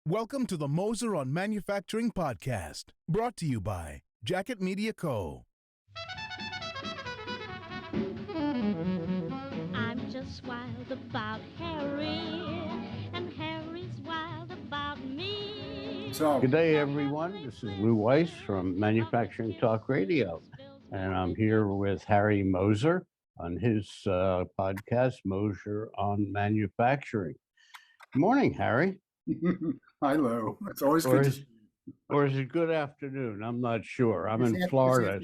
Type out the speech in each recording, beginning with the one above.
Welcome to the Moser On Manufacturing podcast, brought to you by Jacket Media Co. I'm just wild about Harry, and Harry's wild about me. Good day, everyone. This is Lou Weiss from Manufacturing Talk Radio, and I'm here with Harry Moser on his podcast, Moser On Manufacturing. Good morning, Harry. Hi, Lou. It's always good to see you. Or is it good afternoon? I'm not sure. I'm in Florida,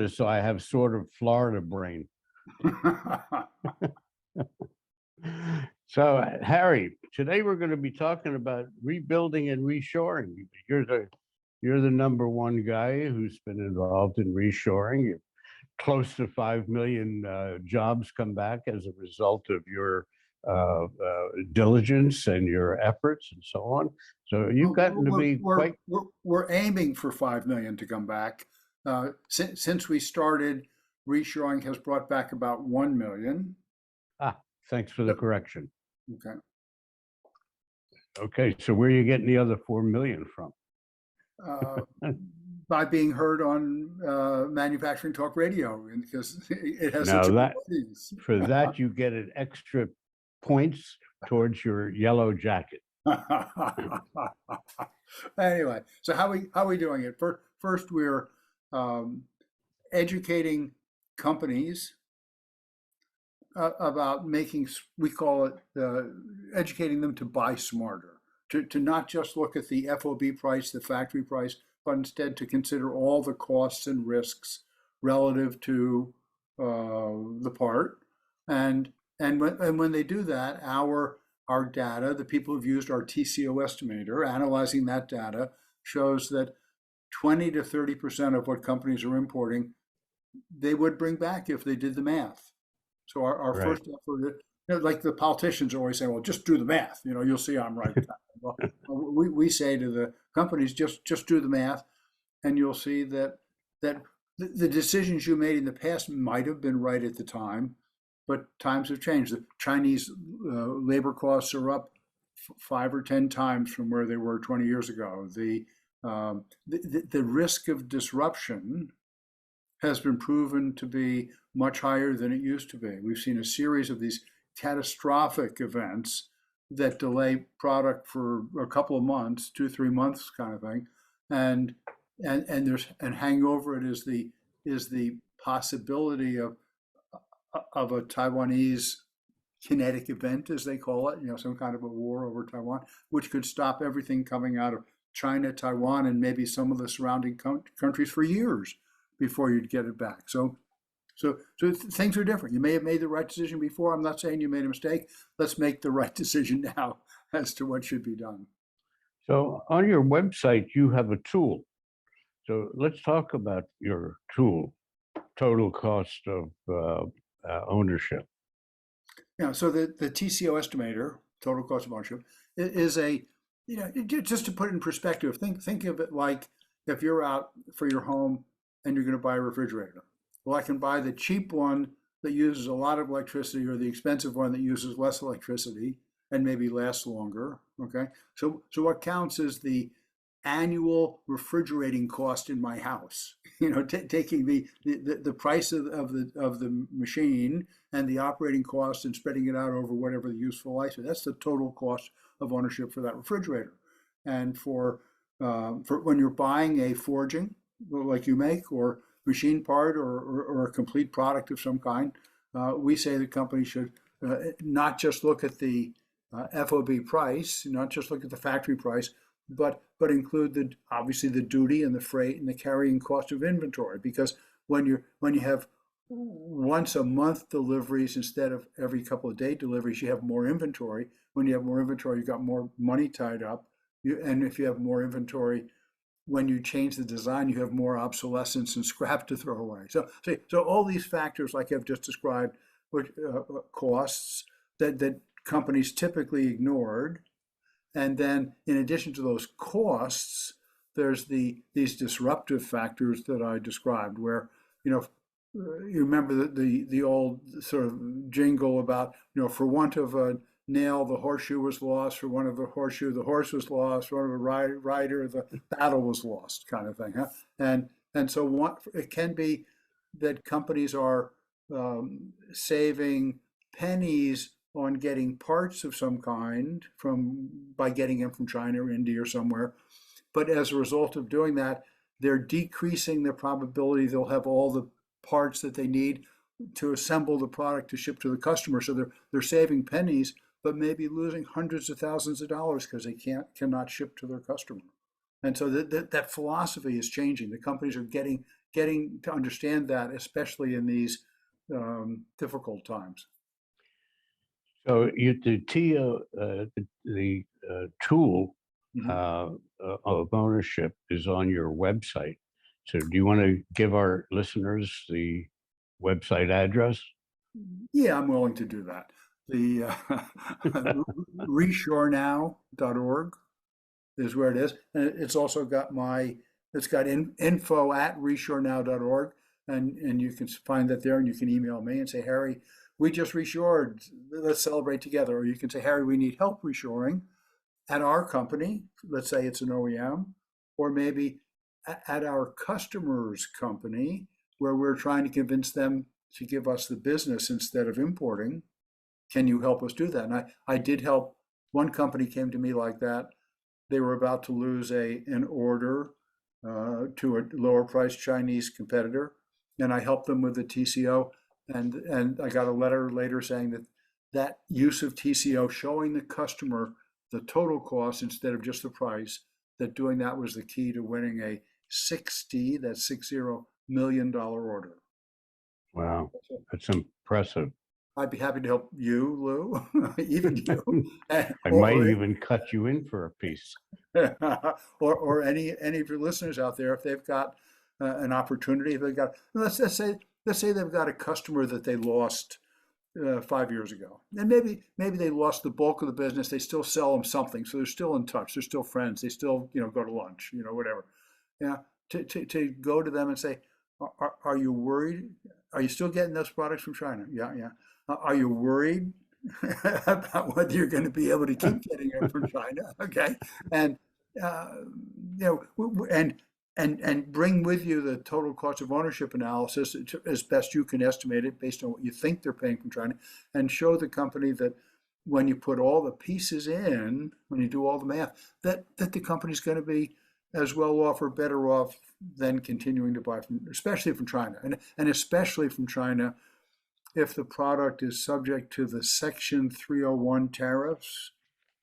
so I have sort of Florida brain. So, Harry, today we're going to be talking about rebuilding and reshoring. You're the number one guy who's been involved in reshoring. Close to 5 million jobs come back as a result of your diligence and your efforts and so on. So you've gotten to be quite. We're aiming for 5 million to come back. Since we started, reshoring has brought back about 1 million. Thanks for the correction. Okay. So where are you getting the other 4 million from? By being heard on Manufacturing Talk Radio, because it has now such that audience. For that you get an extra points towards your yellow jacket. Anyway, so how are we doing it? First, we're educating companies about we call it educating them to buy smarter, to not just look at the FOB price, the factory price, but instead to consider all the costs and risks relative to the part. And when they do that, our data, the people who've used our TCO estimator, analyzing that data, shows that 20 to 30% of what companies are importing, they would bring back if they did the math. So our Right. first effort, like the politicians always say, well, just do the math. You'll see I'm right. Well, we say to the companies, just do the math, and you'll see that the decisions you made in the past might have been right at the time, but times have changed. The Chinese labor costs are up 5 or 10 times from where they were 20 years ago. The risk of disruption has been proven to be much higher than it used to be. We've seen a series of these catastrophic events that delay product for a couple of months, 2-3 months kind of thing, and hanging over it is the possibility of a Taiwanese kinetic event, as they call it, some kind of a war over Taiwan, which could stop everything coming out of China, Taiwan, and maybe some of the surrounding countries for years before you'd get it back. So things are different. You may have made the right decision before. I'm not saying you made a mistake. Let's make the right decision now as to what should be done. So on your website, you have a tool. So let's talk about your tool, total cost of ownership. Yeah, so the TCO estimator, total cost of ownership, is just to put it in perspective, think of it like if you're out for your home and you're going to buy a refrigerator. Well, I can buy the cheap one that uses a lot of electricity or the expensive one that uses less electricity and maybe lasts longer. Okay, so what counts is the annual refrigerating cost in my house. Taking the price of the machine and the operating cost and spreading it out over whatever the useful life is. That's the total cost of ownership for that refrigerator. And for when you're buying a forging like you make, or machine part, or a complete product of some kind, we say the company should not just look at the FOB price, not just look at the factory price, but include obviously the duty and the freight and the carrying cost of inventory. Because when you have once a month deliveries instead of every couple of day deliveries, you have more inventory. When you have more inventory, you've got more money tied up. And if you have more inventory, when you change the design, you have more obsolescence and scrap to throw away. So all these factors, like I've just described, which costs that companies typically ignored. And then, in addition to those costs, there's these disruptive factors that I described, where you remember the old sort of jingle about for want of a nail, the horseshoe was lost, or one of the horseshoe, the horse was lost, one of the rider, the battle was lost, kind of thing. Huh? And so it can be that companies are saving pennies on getting parts of some kind by getting them from China or India or somewhere. But as a result of doing that, they're decreasing the probability they'll have all the parts that they need to assemble the product to ship to the customer. So they're saving pennies, but maybe losing hundreds of thousands of dollars because they cannot ship to their customer. And so that philosophy is changing. The companies are getting to understand that, especially in these difficult times. So the tool of ownership is on your website. So do you want to give our listeners the website address? Yeah, I'm willing to do that. The reshorenow.org is where it is. And it's also got it's got info@reshorenow.org. And you can find that there, and you can email me and say, Harry, we just reshored. Let's celebrate together. Or you can say, Harry, we need help reshoring at our company. Let's say it's an OEM, or maybe at our customer's company, where we're trying to convince them to give us the business instead of importing. Can you help us do that? And I did help. One company came to me like that. They were about to lose an order to a lower priced Chinese competitor, and I helped them with the TCO. And I got a letter later saying that use of TCO, showing the customer the total cost instead of just the price, that doing that was the key to winning a $60 million order. Wow, that's impressive. I'd be happy to help you, Lou, even you. I might even cut you in for a piece. or any of your listeners out there, if they've got an opportunity, if they've got, let's say they've got a customer that they lost 5 years ago, and maybe they lost the bulk of the business. They still sell them something, so they're still in touch. They're still friends. They still go to lunch, whatever. Yeah, to go to them and say, are you worried? Are you still getting those products from China? Yeah. Are you worried about whether you're going to be able to keep getting it from China? Okay, and and bring with you the total cost of ownership analysis as best you can estimate it based on what you think they're paying from China, and show the company that when you put all the pieces in, when you do all the math, that the company's going to be as well off or better off than continuing to buy especially from China, and especially from China if the product is subject to the Section 301 tariffs.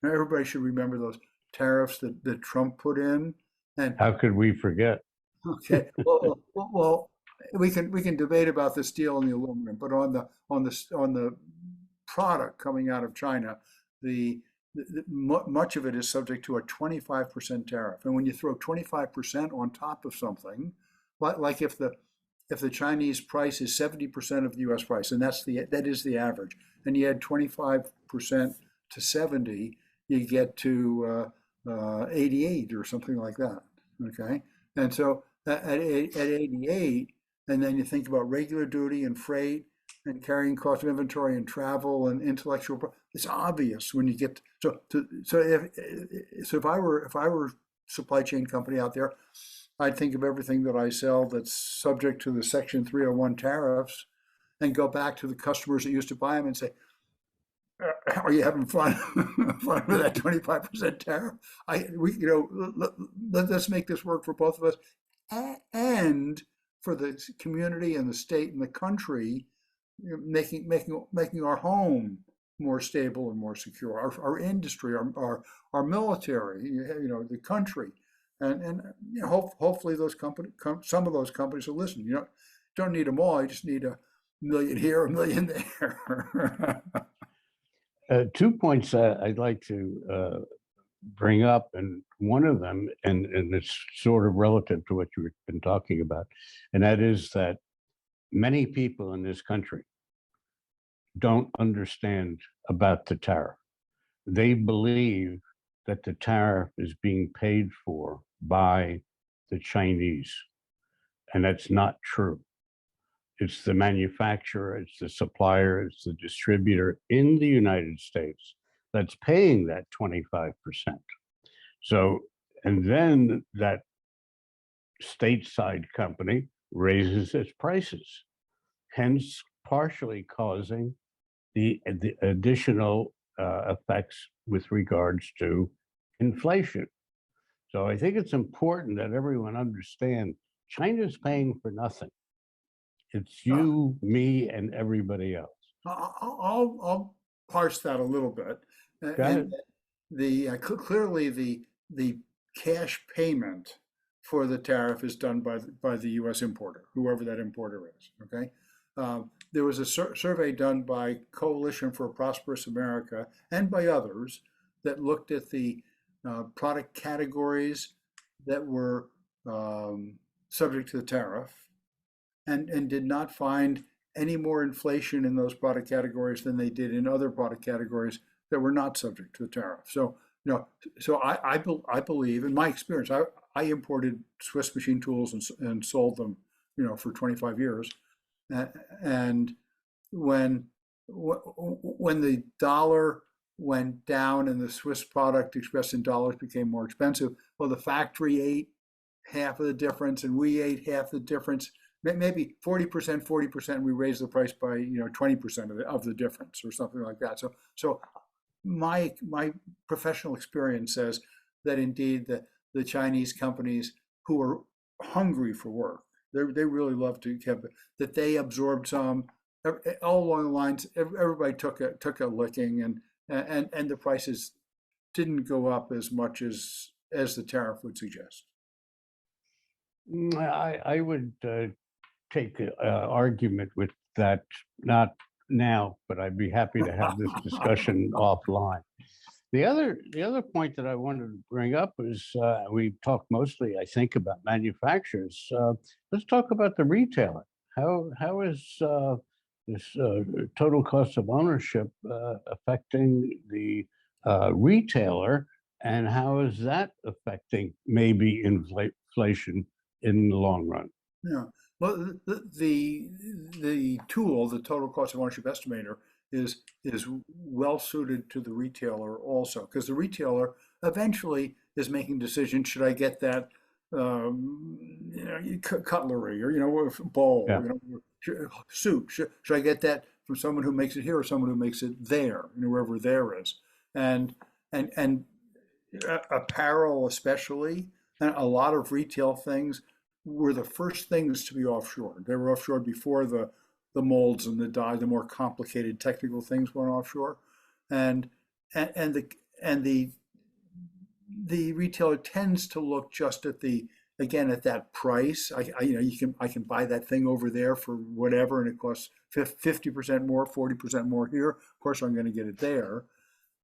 Now, everybody should remember those tariffs that Trump put in. And how could we forget? Okay, well, we can debate about the steel and the aluminum, but on the product coming out of China, much of it is subject to a 25% tariff. And when you throw 25% on top of something, like if the Chinese price is 70% of the U.S. price, and that is the average, and you add 25% to 70, you get to 88 or something like that. Okay, and so at 88, and then you think about regular duty and freight and carrying cost of inventory and travel and intellectual. It's obvious when you get so if I were supply chain company out there, I'd think of everything that I sell that's subject to the Section 301 tariffs, and go back to the customers that used to buy them and say, "Are you having fun with that 25% tariff? Let's make this work for both of us, and for the community and the state and the country, making our home more stable and more secure. Our industry, our military, the country." And hopefully some of those companies will listen. You don't need them all. You just need a million here, a million there. 2 points I'd like to bring up, and one of them, and it's sort of relative to what you've been talking about, and that is that many people in this country don't understand about the tariff. They believe that the tariff is being paid for by the Chinese, and that's not true. It's the manufacturer, it's the supplier, it's the distributor in the United States that's paying that 25%. So, and then that stateside company raises its prices, hence partially causing the additional effects with regards to inflation. So I think it's important that everyone understand China's paying for nothing. It's you, me, and everybody else. I'll parse that a little bit. Go ahead. And clearly the cash payment for the tariff is done by the U.S. importer, whoever that importer is. Okay, there was a survey done by Coalition for a Prosperous America and by others that looked at the product categories that were subject to the tariff, and did not find any more inflation in those product categories than they did in other product categories that were not subject to the tariff. So, I believe, in my experience, I imported Swiss machine tools and sold them, for 25 years. And when the dollar went down and the Swiss product expressed in dollars became more expensive, well, the factory ate half of the difference and we ate half the difference. Maybe 40%, and we raised the price by 20% of the difference or something like that. So my professional experience says that indeed the Chinese companies who are hungry for work, they really love to have that they absorbed some all along the lines. Everybody took a licking, and the prices didn't go up as much as the tariff would suggest. I would take an argument with that, not now, but I'd be happy to have this discussion offline. The other point that I wanted to bring up is we talked mostly, I think, about manufacturers. Let's talk about the retailer. How is this total cost of ownership affecting the retailer, and how is that affecting maybe inflation in the long run? Yeah. Well, the tool, the total cost of ownership estimator, is well suited to the retailer also, because the retailer eventually is making decisions. Should I get that cutlery or bowl, Yeah. suit? Should I get that from someone who makes it here or someone who makes it there, wherever there is, and apparel especially, and a lot of retail things were the first things to be offshore. They were offshore before the molds and the dye, the more complicated technical things went offshore, and the retailer tends to look just at at that price. I can buy that thing over there for whatever, and it costs 50% more, 40% more here. Of course, I'm going to get it there.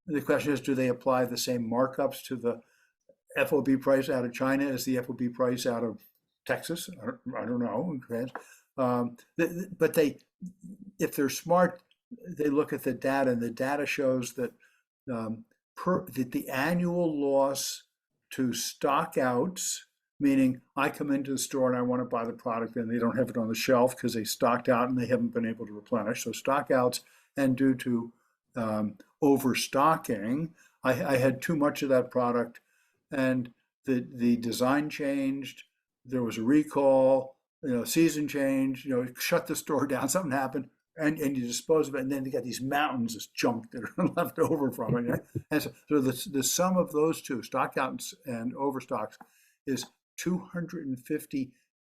The question is, do they apply the same markups to the FOB price out of China as the FOB price out of Texas? I don't know. But if they're smart, they look at the data, and the data shows that that the annual loss to stock outs, meaning I come into the store and I want to buy the product and they don't have it on the shelf because they stocked out and they haven't been able to replenish. So stock outs, and due to overstocking, I had too much of that product, and the design changed. There was a recall, season change, shut the store down, something happened, and you dispose of it, and then you got these mountains of junk that are left over from it. And so the sum of those two, stock outs and overstocks, is $250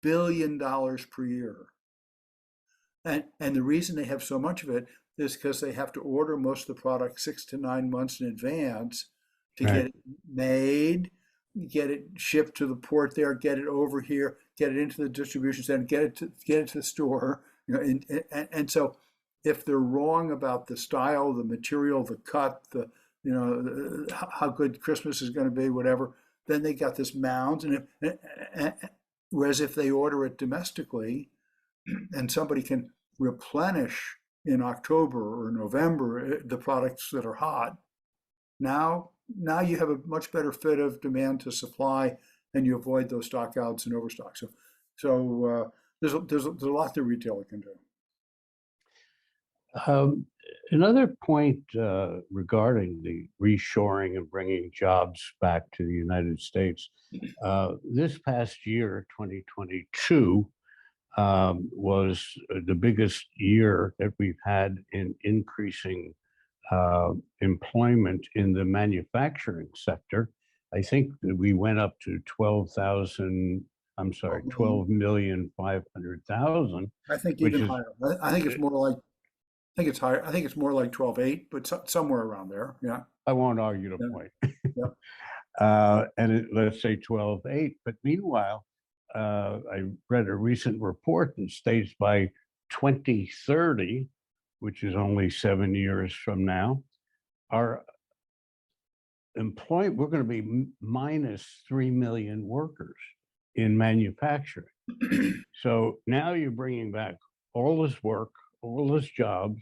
billion per year. And the reason they have so much of it is because they have to order most of the product 6 to 9 months in advance to get it made, get it shipped to the port there, get it over here, get it into the distribution center, get it to the store. And so if they're wrong about the style, the material, the cut, how good Christmas is going to be, whatever, then they got this mound. Whereas if they order it domestically, and somebody can replenish in October or November the products that are hot, now you have a much better fit of demand to supply, and you avoid those stock outs and overstock. So there's a lot the retailer can do. Another point regarding the reshoring and bringing jobs back to the United States, this past year, 2022, was the biggest year that we've had in increasing employment in the manufacturing sector. I think that we went up to 12,500,000, I think which even is, higher. I think it's more like, I think it's higher. I think it's more like 12.8, but somewhere around there. Yeah. I won't argue the Yeah. point. Yeah. Let's say 12.8. But meanwhile, I read a recent report that states by 2030, which is only 7 years from now, our we're going to be minus 3 million workers in manufacturing. So now you're bringing back all this work, all this jobs.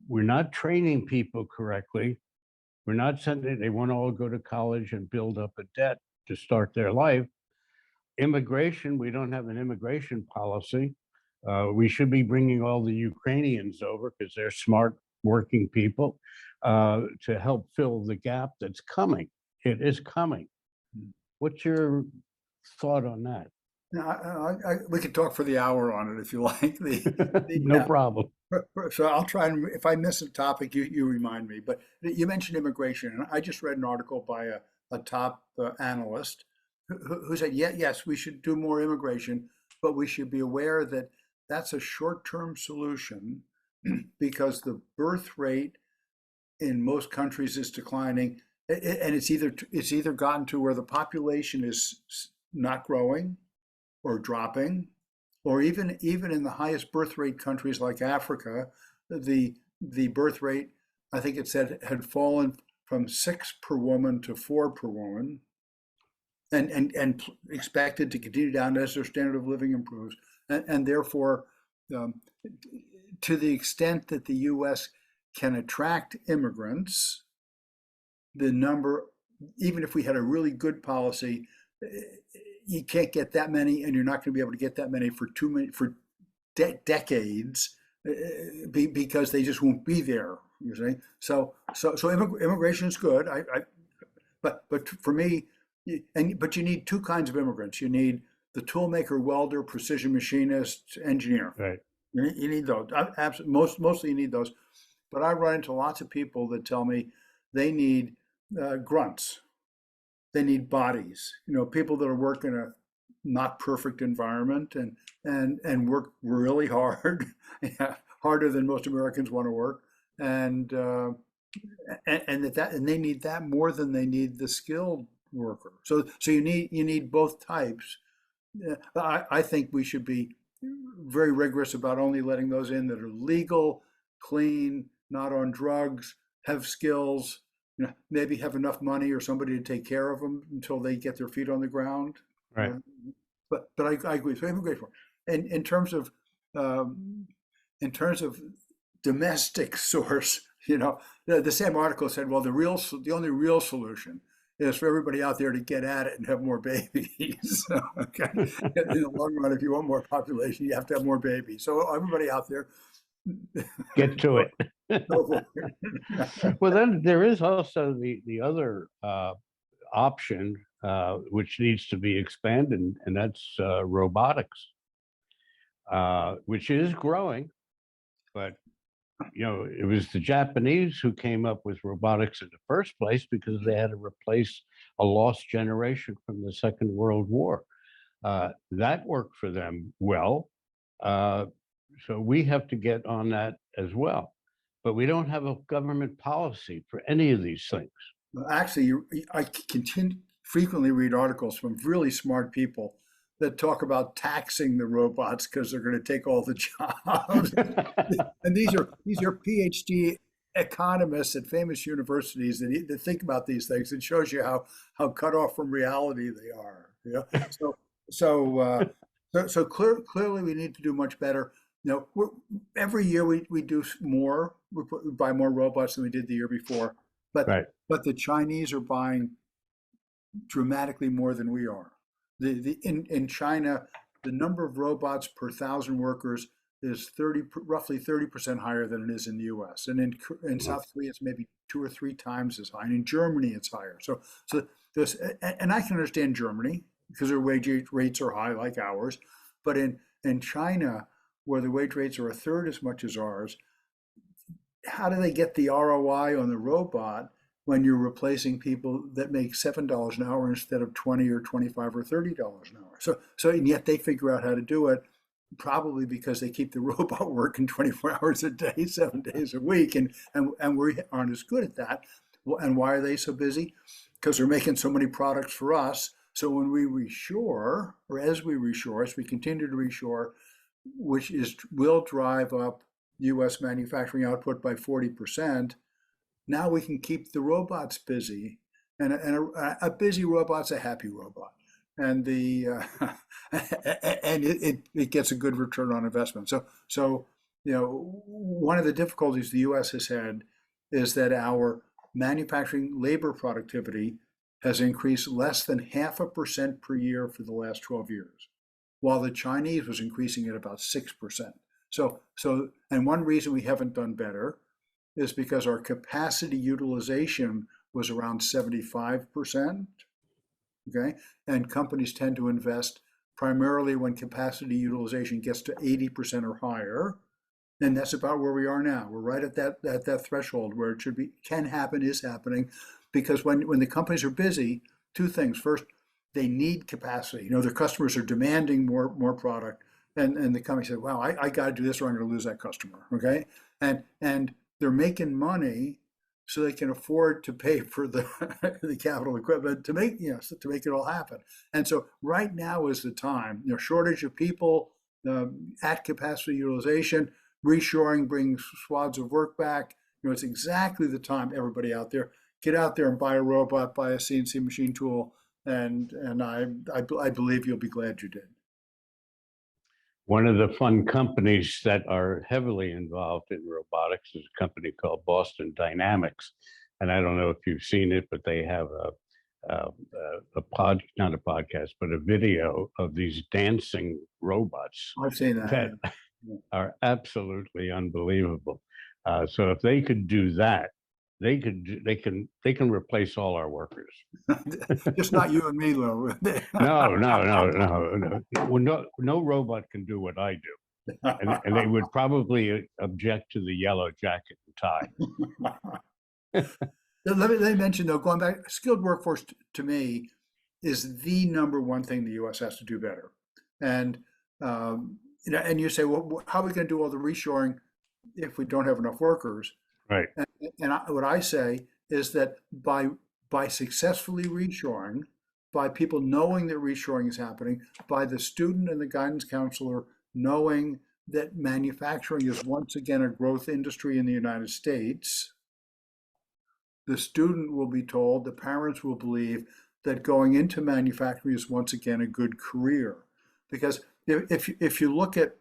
We're not training people correctly. We're not sending, they want to all go to college and build up a debt to start their life. Immigration, we don't have an immigration policy. We should be bringing all the Ukrainians over because they're smart, working people to help fill the gap that's coming. It is coming. What's your thought on that? We could talk for the hour on it if you like. No problem. So I'll try and if I miss a topic, you remind me. But you mentioned immigration, and I just read an article by a top analyst who said, yes, we should do more immigration, but we should be aware that that's a short-term solution because the birth rate in most countries is declining, and it's either gotten to where the population is not growing or dropping, or even in the highest birth rate countries like Africa, the birth rate, I think it said, had fallen from 6 per woman to 4 per woman, and expected to continue down as their standard of living improves, and therefore, to the extent that the U.S. can attract immigrants, the number, even if we had a really good policy, you can't get that many, and you're not going to be able to get that many for decades because they just won't be there. You see, so immigration is good. But for me, but you need two kinds of immigrants. You need the toolmaker, welder, precision machinist, engineer. Right. You need those. Mostly you need those. But I run into lots of people that tell me they need grunts. They need bodies, people that are working in a not perfect environment and work really hard, harder than most Americans want to work, and they need that more than they need the skilled worker. So you need both types. I think we should be very rigorous about only letting those in that are legal, clean, not on drugs, have skills. Maybe have enough money or somebody to take care of them until they get their feet on the ground. Right. But I agree. So immigration. And in terms of domestic source, the same article said, well, the only real solution is for everybody out there to get at it and have more babies. Okay. In the long run, if you want more population, you have to have more babies. So everybody out there, get to it. Well, then there is also the other option, which needs to be expanded, and that's robotics, which is growing. But it was the Japanese who came up with robotics in the first place because they had to replace a lost generation from the Second World War. That worked for them well. So we have to get on that as well. But we don't have a government policy for any of these things. Actually, I frequently read articles from really smart people that talk about taxing the robots because they're going to take all the jobs. And these are PhD economists at famous universities that think about these things. It shows you how cut off from reality they are. So clearly we need to do much better. Every year we do more. We buy more robots than we did the year before. But Right. But the Chinese are buying dramatically more than we are. In China, the number of robots per 1,000 workers is roughly 30% higher than it is in the U.S. And in South Korea, it's maybe 2 or 3 times as high. And in Germany, it's higher. So this, and I can understand Germany because their wage rates are high like ours. But in China, where the wage rates are a third as much as ours, how do they get the ROI on the robot when you're replacing people that make $7 an hour instead of 20 or 25 or $30 an hour? So and yet they figure out how to do it, probably because they keep the robot working 24 hours a day, 7 days a week, and we aren't as good at that. And why are they so busy? Because they're making so many products for us. So when we reshore, or as we continue to reshore, which will drive up U.S. manufacturing output by 40%. Now we can keep the robots busy, and a busy robot's a happy robot, and it gets a good return on investment. So one of the difficulties the U.S. has had is that our manufacturing labor productivity has increased less than 0.5% per year for the last 12 years, while the Chinese was increasing at about 6%. And one reason we haven't done better is because our capacity utilization was around 75%, okay? And companies tend to invest primarily when capacity utilization gets to 80% or higher. And that's about where we are now. We're right at that threshold where it should be, can happen, is happening. Because when the companies are busy, 2 things. First, they need capacity. Their customers are demanding more product. And the company said, "Wow, I got to do this, or I'm going to lose that customer." Okay, and they're making money, so they can afford to pay for the the capital equipment to make it all happen. And so right now is the time. Shortage of people, at capacity utilization, reshoring brings swaths of work back. It's exactly the time. Everybody out there, get out there and buy a robot, buy a CNC machine tool, and I believe you'll be glad you did. One of the fun companies that are heavily involved in robotics is a company called Boston Dynamics. And I don't know if you've seen it, but they have not a podcast, but a video of these dancing robots I've seen that. are absolutely unbelievable. So if they could do that, they can replace all our workers. Just not you and me, though. No. Well, no robot can do what I do, and they would probably object to the yellow jacket and tie. Let me mention, though, going back, skilled workforce to me is the number one thing the U.S. has to do better. And and you say, well, how are we going to do all the reshoring if we don't have enough workers? Right. And what I say is that by successfully reshoring, by people knowing that reshoring is happening, by the student and the guidance counselor knowing that manufacturing is once again a growth industry in the United States, the student will be told, the parents will believe that going into manufacturing is once again a good career. Because if you look at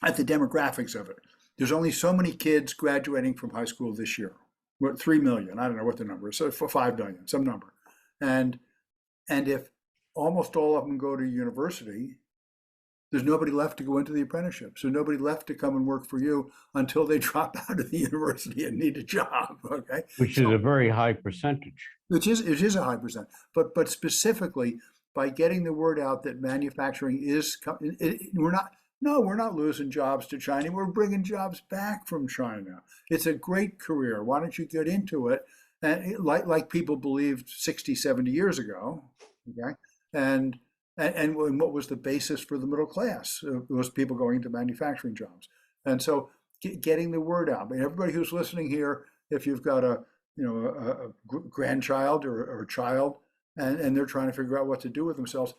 the demographics of it, there's only so many kids graduating from high school this year. 3 million, I don't know what the number is, so for 5 million, some number. And if almost all of them go to university, there's nobody left to go into the apprenticeship. So nobody left to come and work for you until they drop out of the university and need a job, okay? Which is a very high percentage. It is a high percent. But specifically, by getting the word out that manufacturing is, we're not losing jobs to China. We're bringing jobs back from China. It's a great career. Why don't you get into it? And like people believed 60, 70 years ago, okay? And what was the basis for the middle class? It was people going into manufacturing jobs. And so getting the word out. I mean, everybody who's listening here, if you've got a grandchild or a child, and they're trying to figure out what to do with themselves,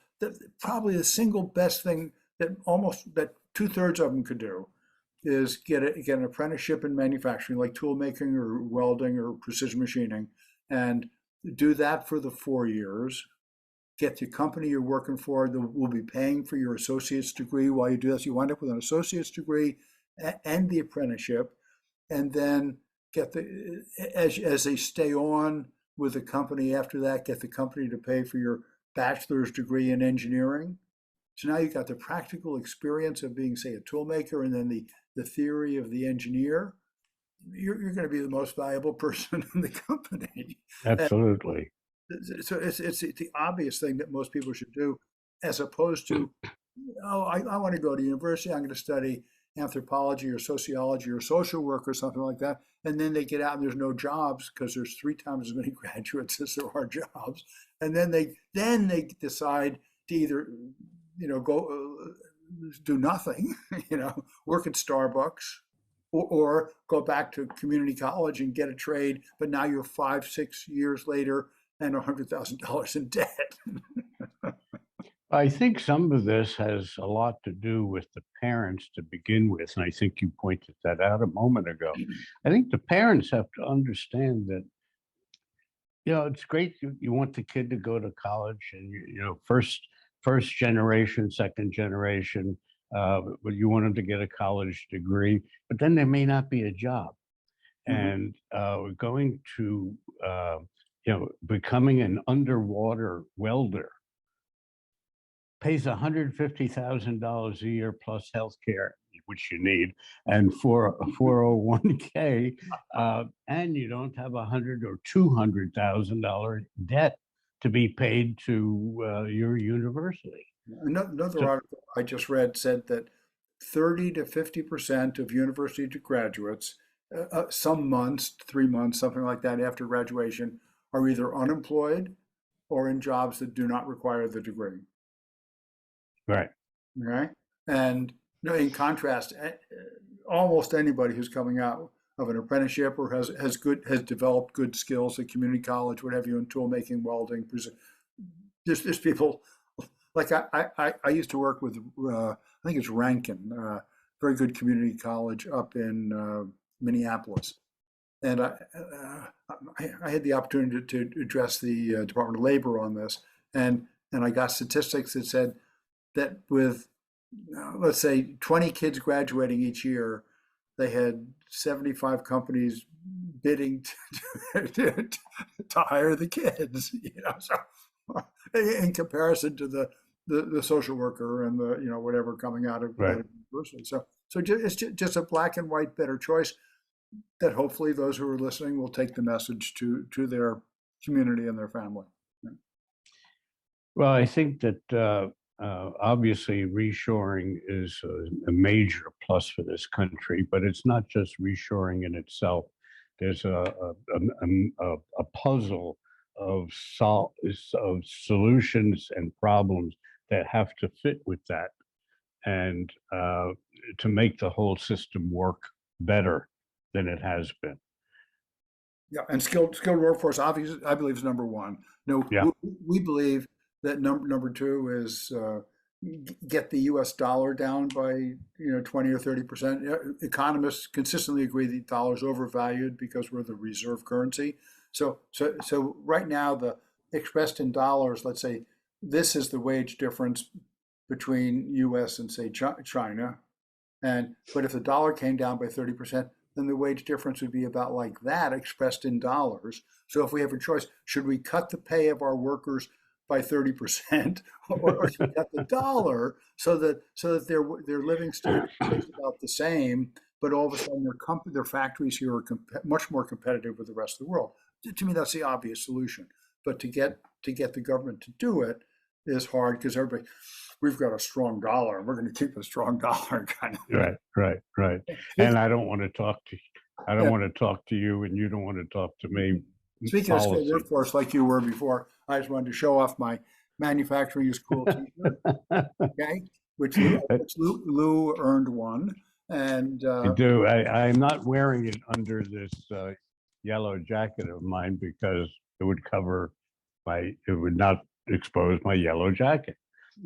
probably the single best thing that 2/3 of them could do is get an apprenticeship in manufacturing, like tool making or welding or precision machining, and do that for the 4 years. Get the company you're working for that will be paying for your associate's degree while you do this. You wind up with an associate's degree and the apprenticeship, and then get as they stay on with the company after that, get the company to pay for your bachelor's degree in engineering. So now you've got the practical experience of being, say, a tool maker, and then the theory of the engineer. You're going to be the most valuable person in the company. And Absolutely. so it's the obvious thing that most people should do, as opposed to, oh, I want to go to university, I'm going to study anthropology or sociology or social work or something like that. And then they get out and there's no jobs because there's 3 times as many graduates as there are jobs. And then they decide to either, go do nothing, work at Starbucks, or go back to community college and get a trade. But now you're 5, 6 years later and $100,000 in debt. I think some of this has a lot to do with the parents to begin with, and I think you pointed that out a moment ago. I think the parents have to understand that, it's great you want the kid to go to college, and first generation, second generation, but you want them to get a college degree, but then there may not be a job, Mhm. and going to becoming an underwater welder pays $150,000 a year plus health care, which you need, and for a 401k, and you don't have $100,000 or $200,000 debt to be paid to your university. Another So, article I just read said that 30 to 50% of university graduates, some months, 3 months, something like that after graduation, are either unemployed or in jobs that do not require the degree. right, Okay. And in contrast, almost anybody who's coming out of an apprenticeship or has developed good skills at community college, what have you, in tool making, welding, there's people like I used to work with I think it's Rankin, very good community college up in Minneapolis, and I had the opportunity to address the Department of Labor on this, and I got statistics that said that with, let's say, 20 kids graduating each year, they had 75 companies bidding to hire the kids. So in comparison to the social worker and the whatever coming out of right. university. So it's just a black and white better choice that hopefully those who are listening will take the message to their community and their family. Well, I think that obviously reshoring is a major plus for this country, but it's not just reshoring in itself. There's a puzzle of solutions and problems that have to fit with that, and to make the whole system work better than it has been. Yeah, and skilled workforce, obviously, I believe is number one. No, Yeah, we believe that number two is get the U.S. dollar down by 20 or 30%. Economists consistently agree the dollar is overvalued because we're the reserve currency. So right now, the expressed in dollars, let's say this is the wage difference between U.S. and say China, but if the dollar came down by 30%, then the wage difference would be about like that expressed in dollars. So if we have a choice, should we cut the pay of our workers by 30%, or should we cut the dollar so that their living standard stays about the same, but all of a sudden their factories here are much more competitive with the rest of the world? To me, that's the obvious solution. But to get the government to do it is hard because we've got a strong dollar and we're going to keep a strong dollar kind of. right. And I don't want to talk to you, and you don't want to talk to me. Speaking of skilled workforce, like you were before, I just wanted to show off my manufacturing is cool T-shirt, okay? Which Lou earned one, and I do. I'm not wearing it under this yellow jacket of mine because it would not expose my yellow jacket.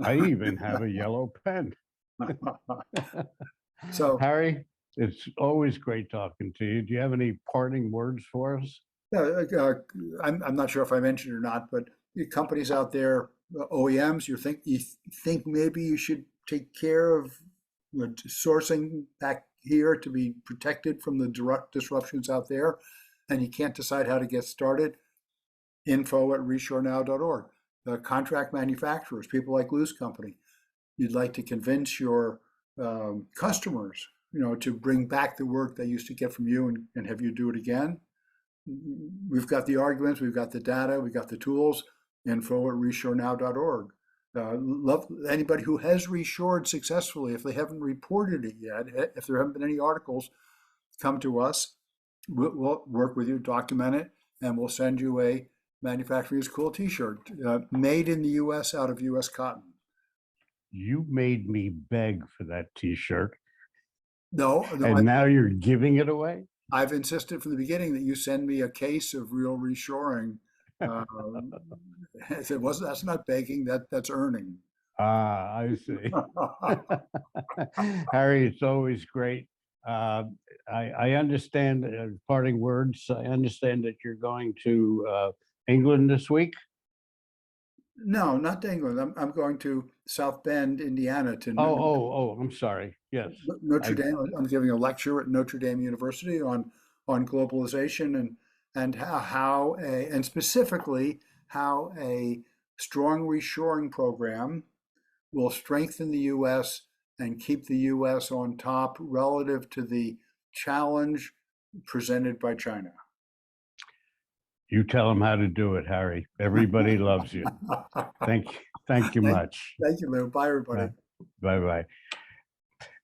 I even have a yellow pen. So, Harry, it's always great talking to you. Do you have any parting words for us? yeah, I'm not sure if I mentioned it or not, but the companies out there, OEMs, you think maybe you should take care of sourcing back here to be protected from the direct disruptions out there, and you can't decide how to get started. Info@reshorenow.org. Contract manufacturers, people like Lou's company. you'd like to convince your customers, to bring back the work they used to get from you and have you do it again. We've got the arguments, we've got the data, we've got the tools. info@reshorenow.org. Love anybody who has reshored successfully. If they haven't reported it yet, if there haven't been any articles, come to us. We'll work with you, document it, and we'll send you a Manufacturing is Cool t-shirt made in the U.S. out of U.S. cotton. You made me beg for that t-shirt. No, And now you're giving it away? I've insisted from the beginning that you send me a case of real reshoring. That's not begging, that's earning. I see. Harry, it's always great. I understand, parting words, I understand that you're going to England this week? No, not to England. I'm going to South Bend, Indiana to I'm sorry. Yes. Notre Dame. I'm giving a lecture at Notre Dame University on globalization and and specifically how a strong reshoring program will strengthen the U.S. and keep the U.S. on top relative to the challenge presented by China. You tell them how to do it, Harry. Everybody loves you. Thank you much. Thank you, Lou. Bye, everybody. Bye-bye.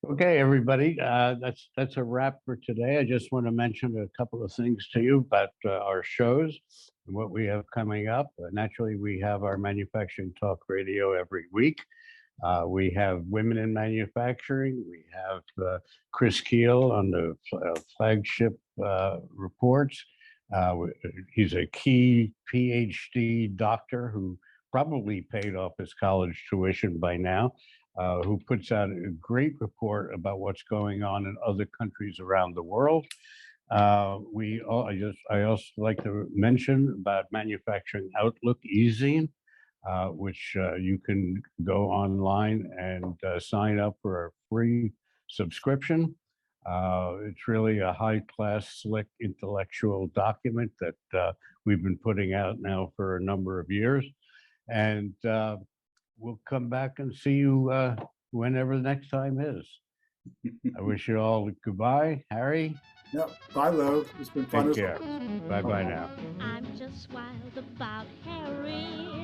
Okay, everybody, that's a wrap for today. I just want to mention a couple of things to you about our shows and what we have coming up. Naturally, we have our Manufacturing Talk Radio every week. We have Women in Manufacturing. We have Chris Keel on the flagship reports. He's a key PhD doctor who probably paid off his college tuition by now, who puts out a great report about what's going on in other countries around the world. I also like to mention about Manufacturing Outlook e-zine, which you can go online and sign up for a free subscription. It's really a high-class, slick, intellectual document that we've been putting out now for a number of years. And we'll come back and see you whenever the next time is. I wish you all goodbye. Harry? Yep. Bye, Lou. It's been fun. Take care. Bye-bye now. I'm just wild about Harry.